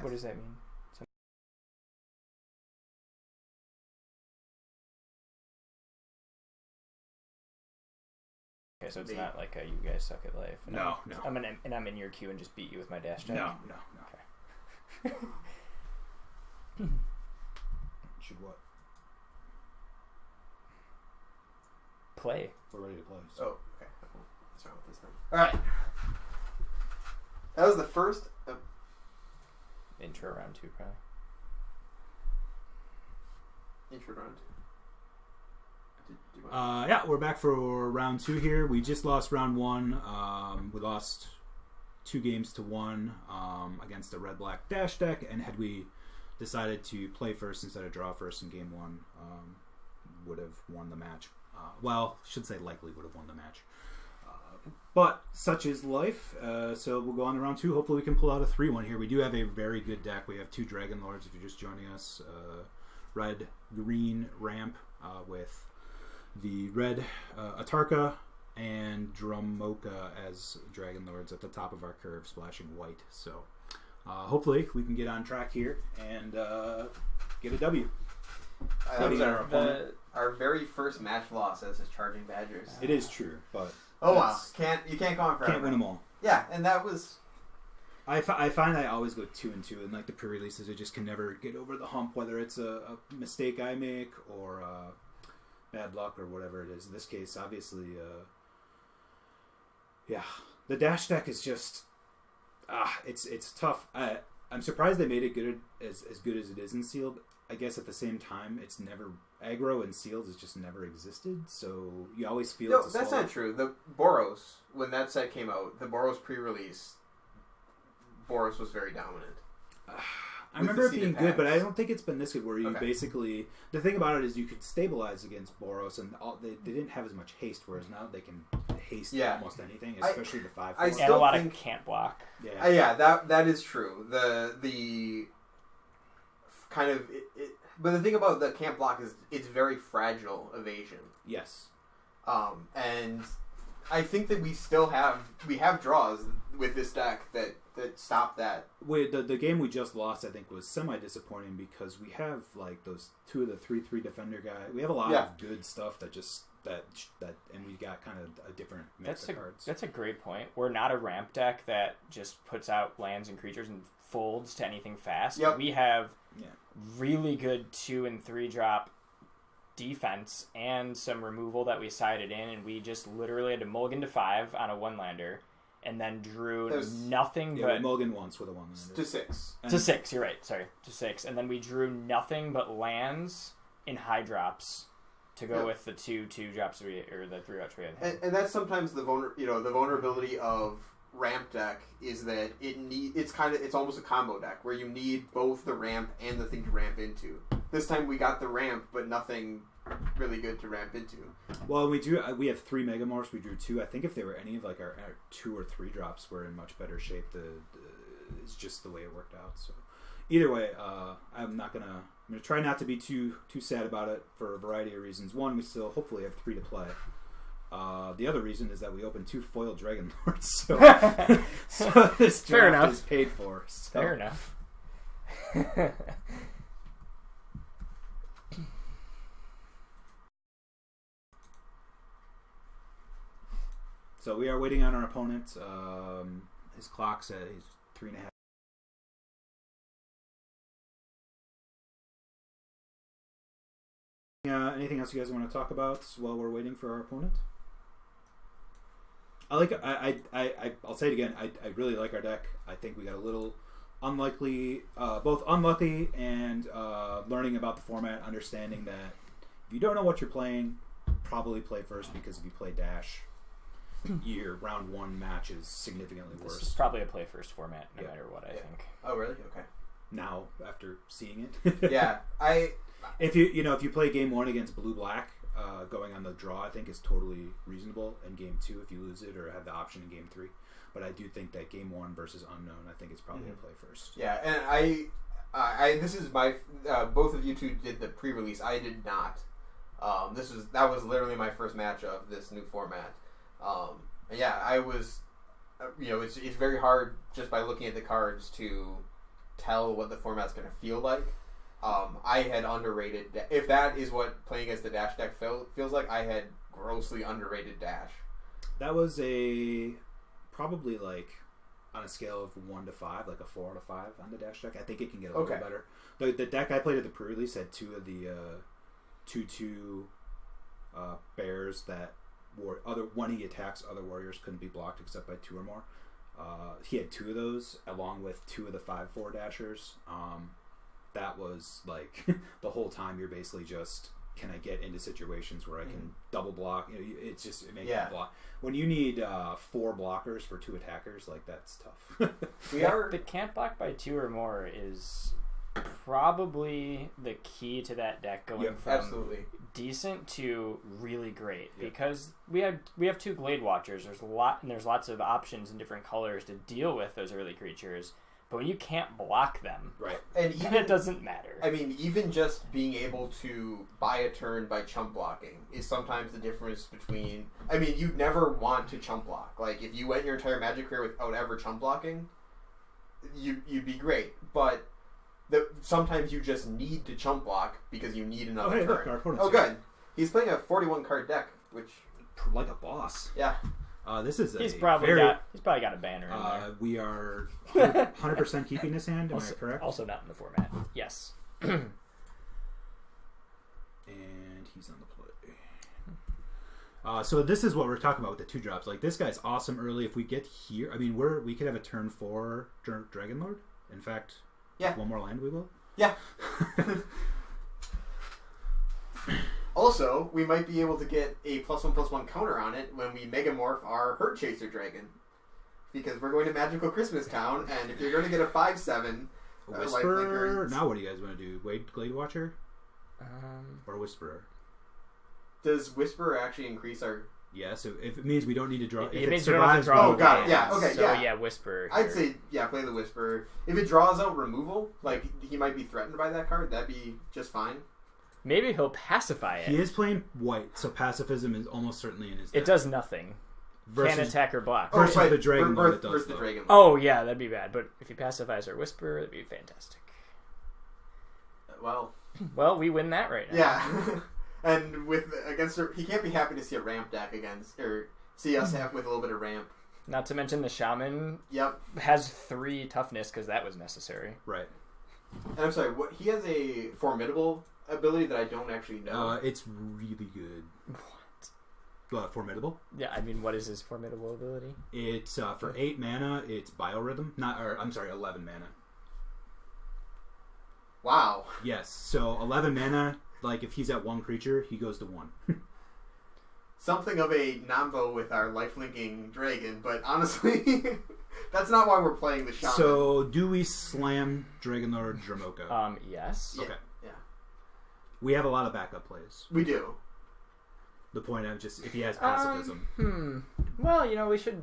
Yes. What does that mean? Okay, so it's not like you guys suck at life. No. I'm in your queue and just beat you with my dash deck. No. Okay. Should what? Play. We're ready to play. So. Oh, okay. What's wrong with this thing? All right. That was the first Intro round 2, probably. intro round 2. Yeah, we're back for round 2 here. We just lost round 1. We lost 2 games to 1 against the red-black dash deck, and had we decided to play first instead of draw first in game 1, would have won the match. Well, should say likely would have won the match. But such is life. So we'll go on to round 2. Hopefully we can pull out a 3-1 here. We do have a very good deck. We have 2 Dragon Lords if you're just joining us. Red-green ramp with the red Atarka and Dromoka as Dragon Lords at the top of our curve, splashing white. So hopefully we can get on track here and get a W. Our very first match loss as his Charging Badgers. It is true, but wow, you can't go on forever. Can't win them all. Yeah, and that was. I find I always go 2-2, and like the pre-releases, I just can never get over the hump, whether it's a mistake I make or bad luck or whatever it is. In this case, obviously, the dash deck is just it's tough. I'm surprised they made it good as good as it is in sealed. I guess at the same time, it's never aggro and sealed has just never existed. So you always feel that's not true. The Boros, when that set came out, the Boros pre-release, Boros was very dominant. I remember it being good, but I don't think it's been this good. Where you basically, the thing about it is you could stabilize against Boros, and they didn't have as much haste. Whereas now they can haste almost anything, especially the 5/4. And a lot of can't block. Yeah, that is true. The kind of but the thing about the can't block is it's very fragile evasion. Yes. And I think that we have draws with this deck that stop that. The game we just lost, I think, was semi-disappointing because we have like those 2 of the 3/3 defender guy. We have a lot of good stuff that and we got kind of a different mix of cards. That's a great point. We're not a ramp deck that just puts out lands and creatures and folds to anything fast. Yep. We have really good 2 and 3 drop defense and some removal that we sided in, and we just literally had to mulligan to 5 on a 1-lander and then drew nothing but... we mulligan once with a 1-lander. To 6. To 6, you're right. Sorry. To 6. And then we drew nothing but lands in high drops to go with the 2 drops or the 3 drops we had. And that's sometimes the vulnerability of ramp deck is that it's almost a combo deck where you need both the ramp and the thing to ramp into. This time we got the ramp, but nothing really good to ramp into. Well, we have 3 Megamorphs. We drew 2. I think if they were any of like our 2 or 3 drops, we're in much better shape. It's just the way it worked out. So either way, I'm gonna try not to be too sad about it for a variety of reasons. One, we still hopefully have 3 to play. The other reason is that we opened 2 foil Dragon Lords, so this draft is paid for. So. Fair enough. So we are waiting on our opponent. His clock says he's 3.5. Anything else you guys want to talk about while we're waiting for our opponent? I'll say it again. I really like our deck. I think we got a little both unlucky and learning about the format, understanding that if you don't know what you're playing, probably play first, because if you play dash, your round 1 match is significantly worse. This is probably a play first format, no matter what. I think. Oh, really? Okay. Now, after seeing it, If you play game 1 against blue black, going on the draw, I think is totally reasonable. In game 2, if you lose it, or have the option in game 3. But I do think that game 1 versus unknown, I think it's probably a play first. Yeah, and I this is my both of you two did the pre-release. I did not. That was literally my first match of this new format. I was, it's very hard just by looking at the cards to tell what the format's going to feel like. I had underrated... If that is what playing against the Dash deck feels like, I had grossly underrated Dash. That was probably like on a scale of 1 to 5, like a 4 out of 5 on the Dash deck. I think it can get a little better. The deck I played at the pre-release had 2 of the 2/2 bears that were when he attacks, other warriors couldn't be blocked except by 2 or more. He had 2 of those along with 2 of the 5/4 dashers. That was like the whole time you're basically just, can I get into situations where I can double block? You know, it makes me block. When you need 4 blockers for 2 attackers, like that's tough. The can't block by 2 or more is probably the key to that deck going from decent to really great, because we have 2 Glade Watchers. There's lots of options in different colors to deal with those early creatures. But when you can't block them, and even, it doesn't matter. I mean, even just being able to buy a turn by chump blocking is sometimes the difference between... I mean, you'd never want to chump block. Like, if you went your entire Magic career without ever chump blocking, you'd be great. But sometimes you just need to chump block because you need another turn. Good. He's playing a 41-card deck, which... Like a boss. Yeah. He's probably got a banner in there. We are 100% keeping this hand. Am I correct? Also not in the format. Yes. And he's on the play. So this is what we're talking about with the 2-drops. Like, this guy's awesome early. If we get here, I mean, we could have a turn 4 Dragon Lord. In fact, one more land we will. Yeah. Also, we might be able to get a +1/+1 counter on it when we Megamorph our Hurt Chaser Dragon. Because we're going to Magical Christmas Town, and if you're going to get a 5/7... Whisperer? Now what do you guys want to do? Glade Watcher? Or Whisperer? Does Whisperer actually increase our... Yeah, so if it means we don't need to draw... It means we don't have to draw. Oh, got it. Yeah, okay, so, yeah, Whisperer. I'd say, play the Whisperer. If it draws out removal, like, he might be threatened by that card, that'd be just fine. Maybe he'll pacify it. He is playing white, so pacifism is almost certainly in his deck. It does nothing. Can't attack or block. Versus the Dragon Lord that does the Dragon Lord. Oh, yeah, that'd be bad. But if he pacifies our Whisperer, that'd be fantastic. Well, we win that right now. Yeah. And against her, he can't be happy to see a ramp deck or see us have with a little bit of ramp. Not to mention the Shaman has 3 toughness because that was necessary. Right. And I'm sorry, he has a formidable ability that I don't actually know. It's really good. What? Formidable? Yeah, I mean, what is his formidable ability? It's for 8 mana. It's Biorhythm. 11 mana. Wow. Yes. So 11 mana. Like if he's at 1 creature, he goes to 1. Something of a nombo with our lifelinking dragon, but honestly, that's not why we're playing the Shaman. So do we slam Dragonlord Dromoka? Yes. Okay. We have a lot of backup plays. We do. The point of just if he has pacifism. Well, we should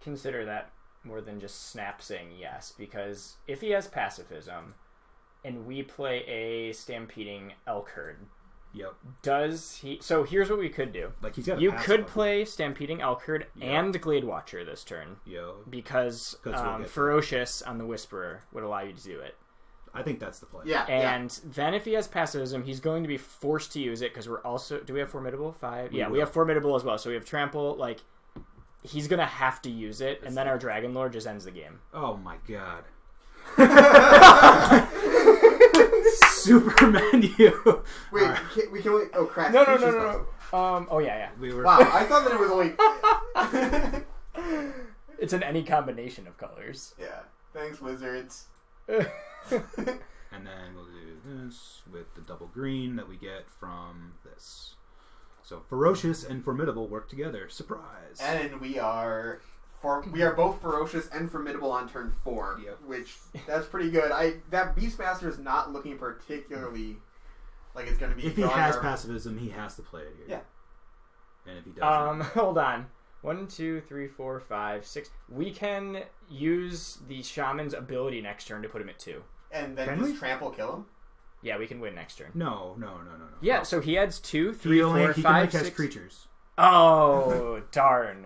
consider that more than just snap saying yes, because if he has pacifism and we play a Stampeding Elkherd, does he... So here's what we could do. Like he's got you could play Stampeding Elkherd and Glade Watcher this turn. Because Ferocious on the Whisperer would allow you to do it. I think that's the play. Yeah. And then if he has pacifism, he's going to be forced to use it because we're also... Do we have Formidable? 5? We have Formidable as well. So we have Trample. Like, he's going to have to use it, and then our Dragon Lord just ends the game. Oh my god. Superman, you. Wait, we can only... Oh, crap. No. Yeah. Wow, I thought that it was only... It's in any combination of colors. Yeah. Thanks, Wizards. And then we'll do this with the double green that we get from this. So Ferocious and Formidable work together. Surprise! And we are both Ferocious and Formidable on turn 4, which that's pretty good. That Beastmaster is not looking particularly like it's going to be. If he has pacifism, he has to play it here. Yeah. And if he doesn't, hold on. 1, 2, 3, 4, 5, 6. We can use the Shaman's ability next turn to put him at 2. And then does Trample kill him? Yeah, we can win next turn. No. Yeah, so he adds 2, 3, 4, 5, 6. He can only cast creatures. Oh, darn.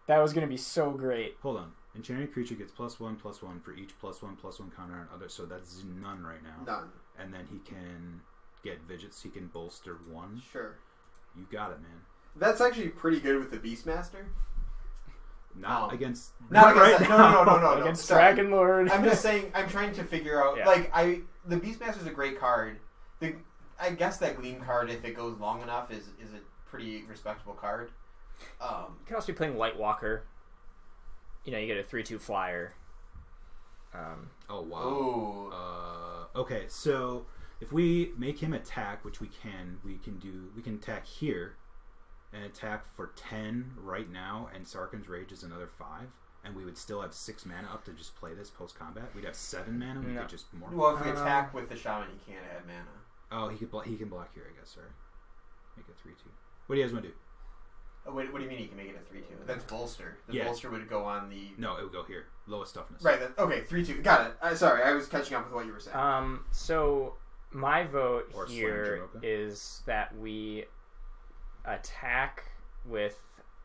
That was going to be so great. Hold on. Enchanted creature gets +1/+1 for each +1/+1 counter on other. So that's none right now. None. And then he can get Vigits. He can bolster 1. Sure. You got it, man. That's actually pretty good with the Beastmaster. Not against. Not right against now. No. Against Sorry. Dragon Lord. I'm just saying. I'm trying to figure out. Yeah. Like the Beastmaster's a great card. I guess that Gleam card, if it goes long enough, is a pretty respectable card. You can also be playing White Walker. You know, you get a 3/2 flyer. Oh wow. Ooh. Okay, so if we make him attack, which we can attack here and attack for 10 right now, and Sarkhan's Rage is another 5, and we would still have 6 mana up to just play this post combat. We'd have 7 mana. We could just more. Well, if we attack with the Shaman, he can't add mana. Oh, he can block here, I guess. Sorry, make it 3/2. What do you guys want to do? Oh, what do you mean he can make it a 3/2? That's bolster. The Yeah. bolster would go on the. No, it would go here. Lowest toughness. Right. Okay. 3/2. Got it. Sorry, I was catching up with what you were saying. So my vote Or here Slam Jamocha. is that we attack with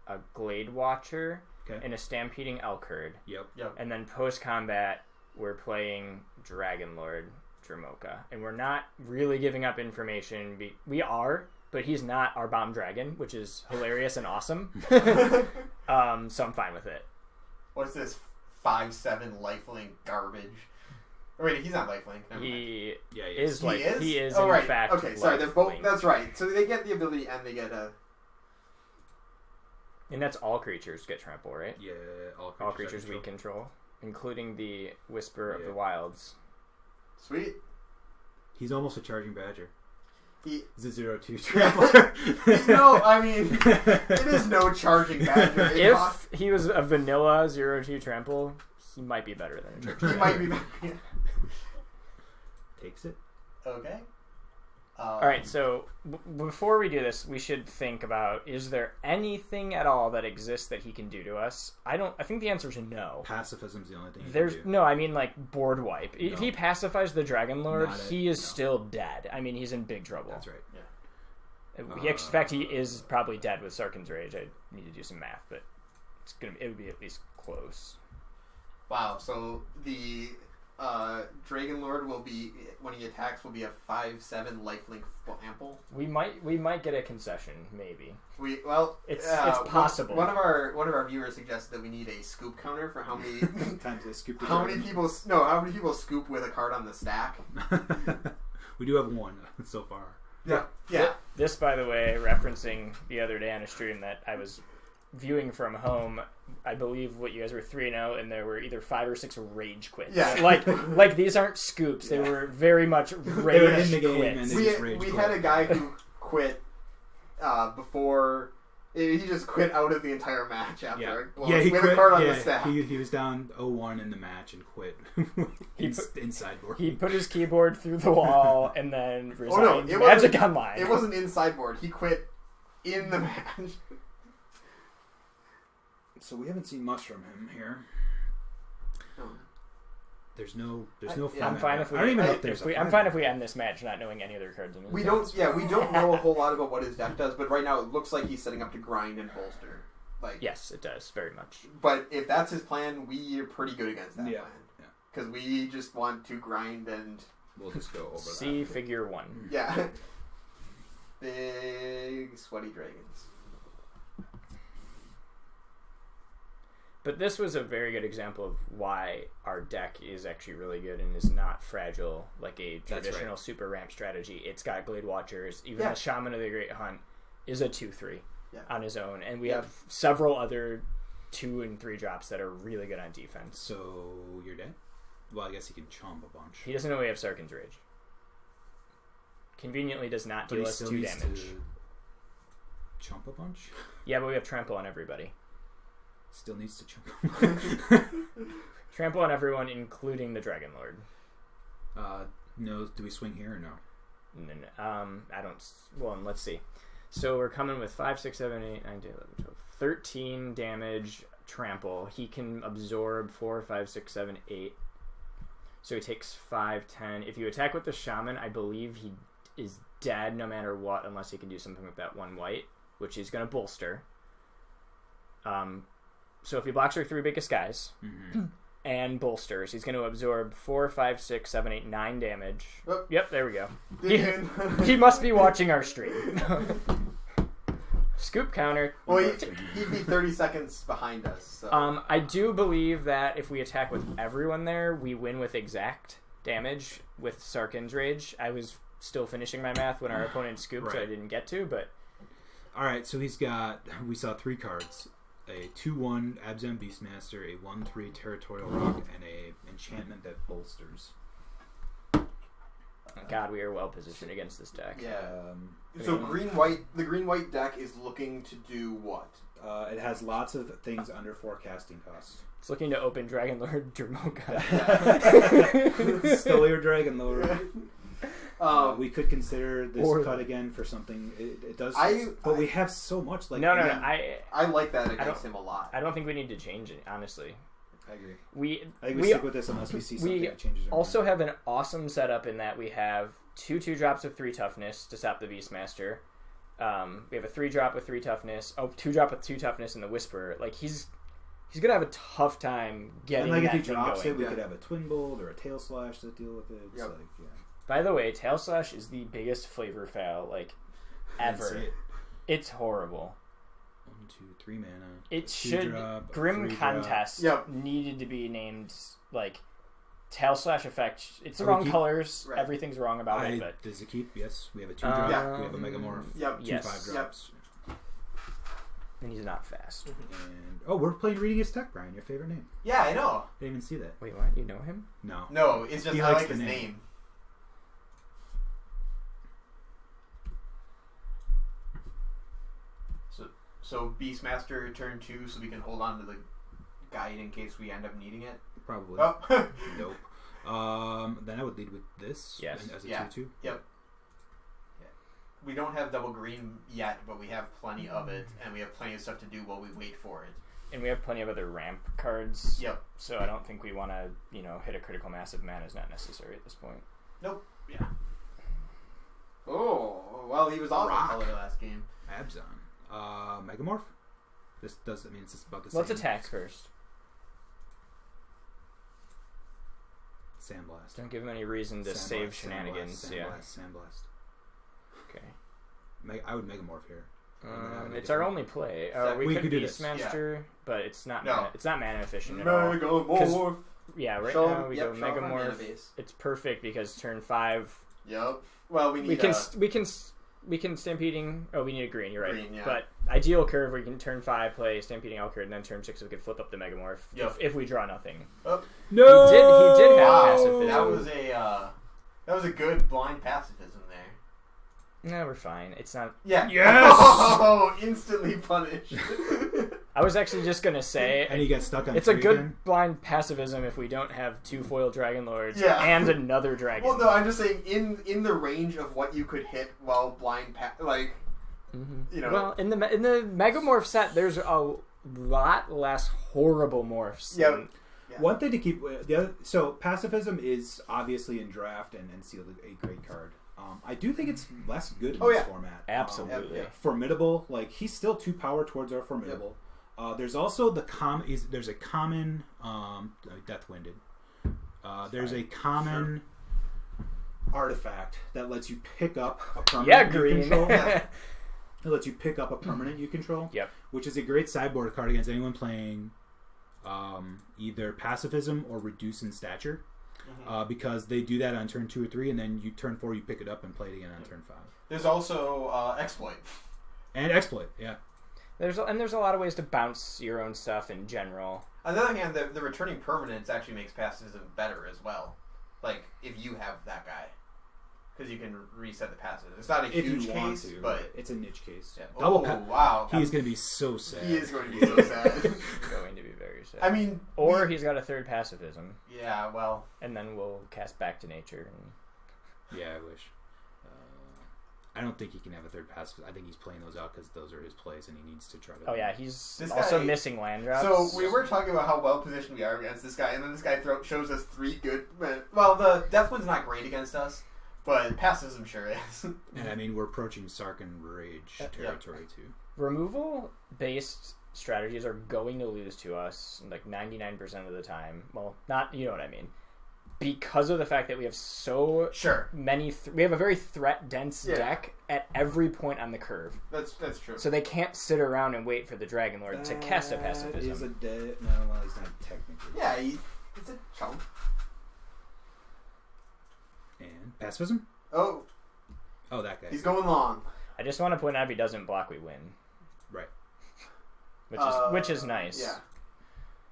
a Glade Watcher Okay. and a Stampeding Elkherd, Yep. and then post combat we're playing Dragon Lord Jamocha, and we're not really giving up information. We are, but he's not our bomb dragon, which is hilarious and awesome. So I'm fine with it. What's this 5/7 lifelink garbage? Oh, wait, he's not lifelink. Never mind. He Yeah, he is like he is Oh, in right. fact. Okay, sorry. They're both. lifelink. That's right. So they get the ability and they get a. And that's all creatures get trample, right? Yeah. All Creatures we control, including the Whisper of Yeah. the Wilds. Sweet. He's almost a charging badger. He. He's a 0/2 Yeah. traveler. No, I mean, it is no charging badger. If he was a vanilla 0/2 trample, he might be better than a church. He might be. Takes it. Okay. All right, so before we do this, we should think about: is there anything at all that exists that he can do to us? I think the answer is no. Pacifism's the only thing. There's can do. no. I mean, like board wipe. If No. he pacifies the Dragon Lord, Not it, he is no. still dead. I mean, he's in big trouble. That's right. In fact, he is probably dead with Sarkhan's Rage. I need to do some math, but it would be at least close. Wow. So the Dragon Lord will be, when he attacks, will be a 5/7 lifelink ample. We might get a concession, maybe. It's possible. One of our viewers suggested that we need a scoop counter for how many Time to scoop the how dragon. many people scoop with a card on the stack. We do have 1 so far. Yeah. This, by the way, referencing the other day on a stream that I was viewing from home. I believe what you guys were 3-0, and there were either 5 or 6 rage quits. Yeah. like these aren't scoops; they were very much rage were in the game quits. and they just rage We quit. had a guy who quit before. He just quit out of the entire match after. He with quit. a card on the stack. He was down 0-1 in the match and quit. Inside board. He put his keyboard through the wall and then resigned. Oh no! It Magic wasn't, Online. It wasn't inside board. He quit in the match. So we haven't seen much from him here. Oh. There's no I'm format. I'm fine if we. I don't even know if there's I'm fine if we end this match not knowing any other cards in his We deck. don't. Yeah, we don't know a whole lot about what his deck does, but right now it looks like he's setting up to grind and bolster. Like, Yes, it does very much. but if that's his plan, we are pretty good against that Yeah. plan. Because we just want to grind and We'll just go over See that. figure 1. yeah, big sweaty dragons. But this was a very good example of why our deck is actually really good and is not fragile like a That's traditional right. super ramp strategy. It's got Glade Watchers. Even Yeah. the Shaman of the Great Hunt is a 2/3 Yeah. on his own. And we Yeah. have several other 2 and 3 drops that are really good on defense. So you're dead? Well, I guess he can chomp a bunch. He doesn't know we have Sarkhan's Rage. Conveniently does not But deal he us still 2 needs damage. to chomp a bunch? Yeah, but we have Trample on everybody. Still needs to chomp. Trample on everyone, including the Dragon Lord. No, do we swing here or no? I don't. Well, let's see. So we're coming with 5, 6, 7, 8, 9, 10, 11, 12, 13 damage. Trample. He can absorb 4, 5, 6, 7, 8. So he takes 5, 10. If you attack with the Shaman, I believe he is dead no matter what, unless he can do something with that 1 white, which he's going to bolster. So if he blocks our 3 biggest guys Mm-hmm. and bolsters, he's going to absorb 4, 5, 6, 7, 8, 9 damage. Oh. Yep, there we go. Dude. He must be watching our stream. Scoop counter. Well, he'd be 30 seconds behind us. So. I do believe that if we attack with everyone there, we win with exact damage with Sarkin's Rage. I was still finishing my math when our opponent scooped, so I didn't get to, but... Alright, so he's got... We saw 3 cards. A 2-1 Abzan Beastmaster, a 1-3 Territorial Rock, and a enchantment that bolsters. God, we are well positioned against this deck. Yeah. So the green-white deck is looking to do what? It has lots of things under forecasting costs. It's looking to open Dragon Lord Dramoka. Stole your Dragon Lord. We could consider this cut again for something. It does, but we have so much. Like no. I like that against him a lot. I don't think we need to change it, honestly. I agree. I think we stick with this unless we see something that changes. We also have an awesome setup in that we have 2 2-drops of 3 toughness to stop the Beastmaster. We have a 3-drop with 3 toughness. 2-drop with 2 toughness in the Whisperer. Like he's gonna have a tough time getting and that if he thing drops going. it, we could have a Twin Bolt or a Tail Slash to deal with it. It's By the way, Tail Slash is the biggest flavor fail ever. It's horrible. 1, 2, 3 mana. It should Grim Contest needed to be named Tail Slash effect. It's the wrong colors. Right. Everything's wrong about it. But does it keep? Yes, we have a 2-drop. We have a Megamorph. Yep. 2 5-drops. And he's not fast. And we're playing Reading His Tech, Brian. Your favorite name? Yeah, I know. Didn't even see that. Wait, what? You know him? No. No, it's just I like his name. So Beastmaster turn 2, so we can hold on to the guide in case we end up needing it. Probably. Oh. Nope. Then I would lead with this. Yes. As a 2/2. Yep. We don't have double green yet, but we have plenty of it, and we have plenty of stuff to do while we wait for it. And we have plenty of other ramp cards. Yep. So I don't think we want to, hit a critical mass if mana is not necessary at this point. Nope. Yeah. Oh, well, he was off in color last game. Abzan. Megamorph? This does, it's just about the same. Let's attack first. Sandblast. Don't give him any reason to save shenanigans. Sandblast. Okay. I would Megamorph here. It's our only play. We could Beastmaster, but it's not it's not mana efficient at all. Megamorph. Yeah, right now we go Megamorph. It's perfect because turn 5. Yep. Well, we can Stampeding. Oh, we need a green. You're right. Green, yeah. But ideal curve, we can turn 5 play Stampeding Elkerd, and then turn 6 we could flip up the Megamorph. Yep. If we draw nothing. Oh. No. He did have pacifism. That was a good blind pacifism there. No, we're fine. It's not. Yeah. Yes. Oh, instantly punished. I was actually just gonna say, and he gets stuck on. It's a good blind pacifism if we don't have 2 foil Dragon Lords and another dragon. Well, no, I'm just saying in the range of what you could hit while blind Well, in the Megamorph set, there's a lot less horrible morphs. Yep. Yeah. One thing to keep so pacifism is obviously in draft and sealed a great card. I do think it's less good in this format. Absolutely. Formidable, he's still 2 power towards our formidable. Yep. There's also there's a common Deathwinded. There's a common artifact that lets you pick up a permanent you control. It lets you pick up a permanent you control. Yep. Which is a great sideboard card against anyone playing either pacifism or reduce in stature. Because they do that on turn 2 or 3, and then turn 4 you pick it up and play it again on turn 5. There's also exploit. And exploit, yeah. There's a lot of ways to bounce your own stuff in general. On the other hand, the returning permanence actually makes pacifism better as well. If you have that guy. Because you can reset the pacifism. It's not a huge case, but it's a niche case. Yeah. Wow. He is going to be so sad. He is going to be so sad. Going to be very sad. I mean... Or he's got a 3rd pacifism. Yeah, well... And then we'll cast Back to Nature. And... Yeah, I wish. I don't think he can have a 3rd pacifism. I think he's playing those out because those are his plays and he needs to try to... Oh yeah, he's also missing land drops. So we were talking about how well positioned we are against this guy, and then this guy shows us 3 good... Well, the Deathwind's not great against us. But pacifism sure is. And we're approaching Sarkin Rage territory too. Removal based strategies are going to lose to us like 99% of the time. Well, not, you know what I mean. Because of the fact that we have so many... we have a very threat-dense deck at every point on the curve. That's true. So they can't sit around and wait for the Dragon Lord to cast a pacifism. That is a dead... No, well, he's not technically. Yeah, it's a chump. And pacifism? Oh, that guy. He's going long. I just want to point out if he doesn't block, we win. Right. Which is nice. Yeah.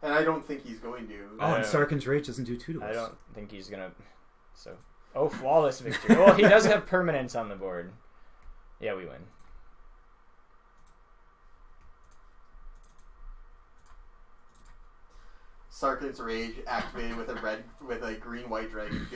And I don't think he's going to. Oh, and Sarkhan's Rage doesn't do 2 to us. I don't think he's going to... So... Oh, flawless victory. Well, he does have permanence on the board. Yeah, we win. Sarkhan's Rage activated with a green-white dragon.